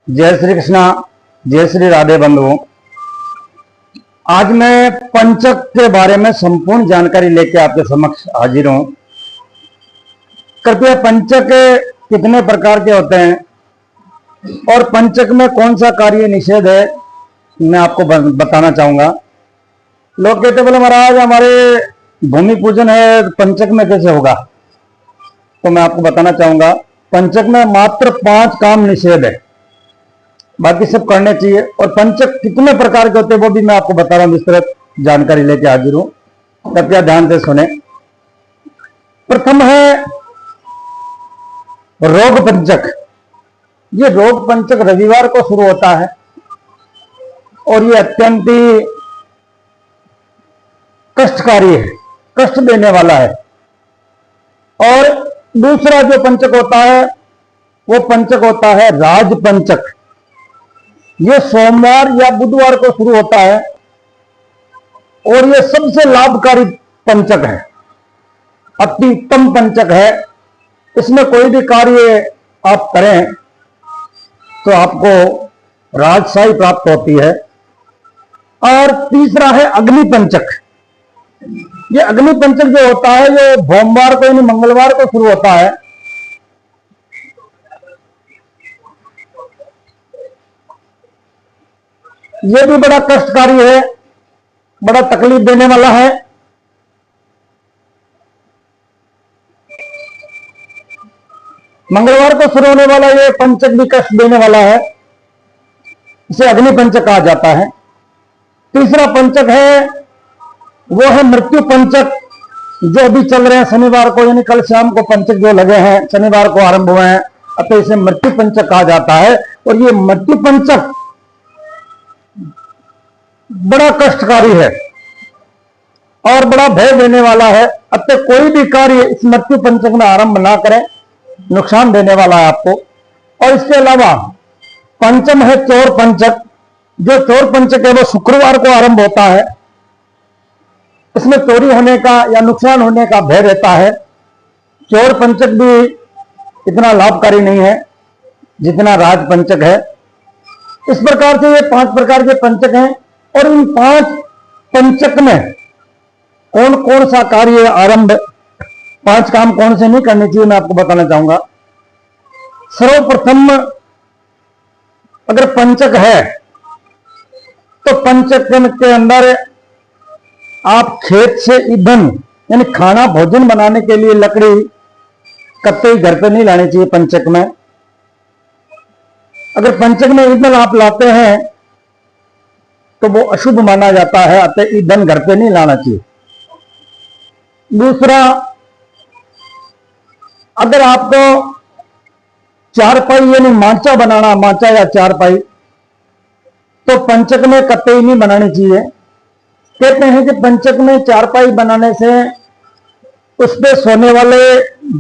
जय श्री कृष्णा, जय श्री राधे बंधुओं। आज मैं पंचक के बारे में संपूर्ण जानकारी लेकर आपके समक्ष हाजिर हूं। कृपया पंचक कितने प्रकार के होते हैं और पंचक में कौन सा कार्य निषेध है, मैं आपको बताना चाहूंगा। लोग कहते बोले महाराज हमारे भूमि पूजन है, पंचक में कैसे होगा? तो मैं आपको बताना चाहूंगा, पंचक में मात्र 5 काम निषेध है, बाकी सब करने चाहिए। और पंचक कितने प्रकार के होते हैं वो भी मैं आपको बता रहा हूं, विस्तृत जानकारी लेके हाजिर हूं। कृपया ध्यान से सुने। प्रथम है रोग पंचक। ये रोग पंचक रविवार को शुरू होता है और ये अत्यंत ही कष्टकारी है, कष्ट देने वाला है। और दूसरा जो पंचक होता है वो पंचक होता है राज पंचक। ये सोमवार या बुधवार को शुरू होता है और ये सबसे लाभकारी पंचक है, अति उत्तम पंचक है। इसमें कोई भी कार्य आप करें तो आपको राजशाही प्राप्त होती है। और तीसरा है अग्नि पंचक। ये अग्नि पंचक जो होता है ये सोमवार को यानी मंगलवार को शुरू होता है। ये भी बड़ा कष्टकारी है, बड़ा तकलीफ देने वाला है। मंगलवार को शुरू होने वाला ये पंचक भी कष्ट देने वाला है, इसे अग्नि पंचक कहा जाता है। तीसरा पंचक है वो है मृत्यु पंचक, जो अभी चल रहे हैं शनिवार को, यानी कल शाम को पंचक जो लगे हैं, शनिवार को आरंभ हुए हैं, अतः इसे मृत्यु पंचक कहा जाता है। और ये मृत्यु पंचक बड़ा कष्टकारी है और बड़ा भय देने वाला है, अतः कोई भी कार्य इस मृत्यु पंचक में आरंभ ना करें, नुकसान देने वाला है आपको। और इसके अलावा पंचम है चोर पंचक। जो चोर पंचक है वो शुक्रवार को आरंभ होता है। इसमें चोरी होने का या नुकसान होने का भय रहता है। चोर पंचक भी इतना लाभकारी नहीं है जितना राज पंचक है। इस प्रकार से ये 5 प्रकार के पंचक हैं। और इन 5 पंचक में कौन कौन सा कार्य आरंभ, 5 काम कौन से नहीं करने चाहिए, मैं आपको बताना चाहूंगा। सर्वप्रथम अगर पंचक है तो पंचक के अंदर आप खेत से ईंधन यानी खाना भोजन बनाने के लिए लकड़ी कतई घर पे नहीं लानी चाहिए। पंचक में अगर पंचक में ईंधन आप लाते हैं तो वो अशुभ माना जाता है, अतः ईंधन घर पे नहीं लाना चाहिए। दूसरा, अगर आपको चारपाई यानी माचा बनाना, माचा या चारपाई, तो पंचक में कतई नहीं बनानी चाहिए। कहते हैं कि पंचक में चारपाई बनाने से उस पे सोने वाले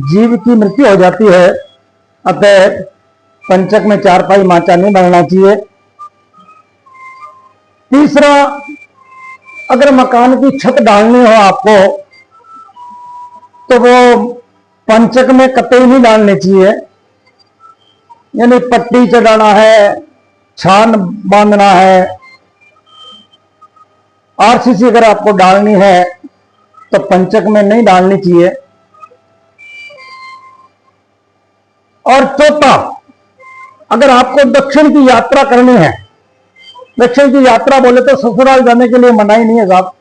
जीव की मृत्यु हो जाती है, अतः पंचक में चारपाई माचा नहीं बनाना चाहिए। तीसरा, अगर मकान की छत डालनी हो आपको तो वो पंचक में कतई नहीं डालनी चाहिए। यानी पट्टी चढ़ाना है, छान बांधना है, आरसीसी अगर आपको डालनी है तो पंचक में नहीं डालनी चाहिए। और चौथा, अगर आपको दक्षिण की यात्रा करनी है, दक्षिण की यात्रा बोले तो ससुराल जाने के लिए मनाही नहीं है साहब।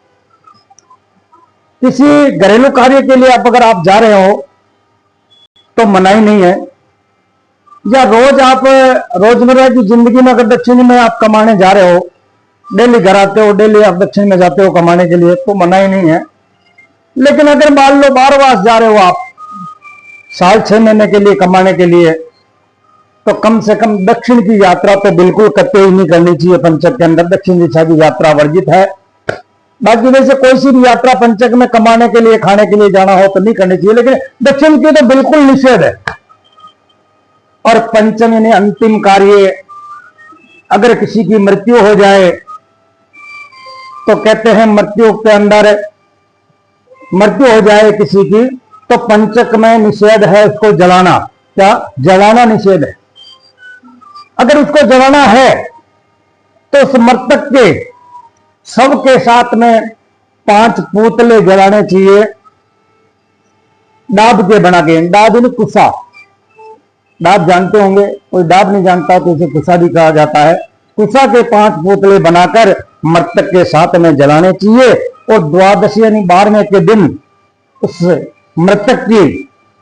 किसी घरेलू कार्य के लिए अगर आप जा रहे हो तो मनाही नहीं है। या रोज आप रोजमर्रा की जिंदगी में अगर दक्षिण में आप कमाने जा रहे हो, डेली घर आते हो, डेली आप दक्षिण में जाते हो कमाने के लिए, तो मनाही नहीं है। लेकिन अगर मान लो बारहवास जा रहे हो आप, साल 6 महीने के लिए कमाने के लिए, तो कम से कम दक्षिण की यात्रा तो बिल्कुल कतई नहीं करनी चाहिए। पंचक के अंदर दक्षिण दिशा की यात्रा वर्जित है। बाकी वैसे कोई सी भी यात्रा पंचक में कमाने के लिए, खाने के लिए जाना हो तो नहीं करनी चाहिए, लेकिन दक्षिण की तो बिल्कुल निषेध है। और पंचम यानी अंतिम कार्य, अगर किसी की मृत्यु हो जाए तो कहते हैं मृत्यु के अंदर मृत्यु हो जाए किसी की तो पंचक में निषेध है उसको जलाना। क्या? जलाना निषेध है। अगर उसको जलाना है तो उस मृतक के शव के साथ में 5 पुतले जलाने चाहिए, डाब के बना के। डाब यानी कुसा, डाब जानते होंगे, कोई डाब नहीं जानता तो उसे कुसा भी कहा जाता है। कुसा के 5 पुतले बनाकर मृतक के साथ में जलाने चाहिए और द्वादशी यानी 12वें के दिन उस मृतक की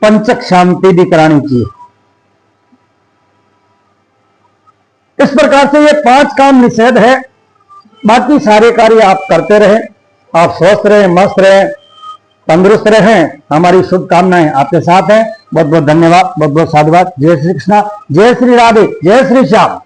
पंचक शांति भी करानी चाहिए। इस प्रकार से ये 5 काम निषेध है। बाकी सारे कार्य आप करते रहें, आप स्वस्थ रहें, मस्त रहें, तंदुरुस्त रहें। हमारी शुभकामनाएं आपके साथ हैं। बहुत बहुत धन्यवाद, बहुत बहुत साधुवाद। जय श्री कृष्णा, जय श्री राधे, जय श्री श्याम।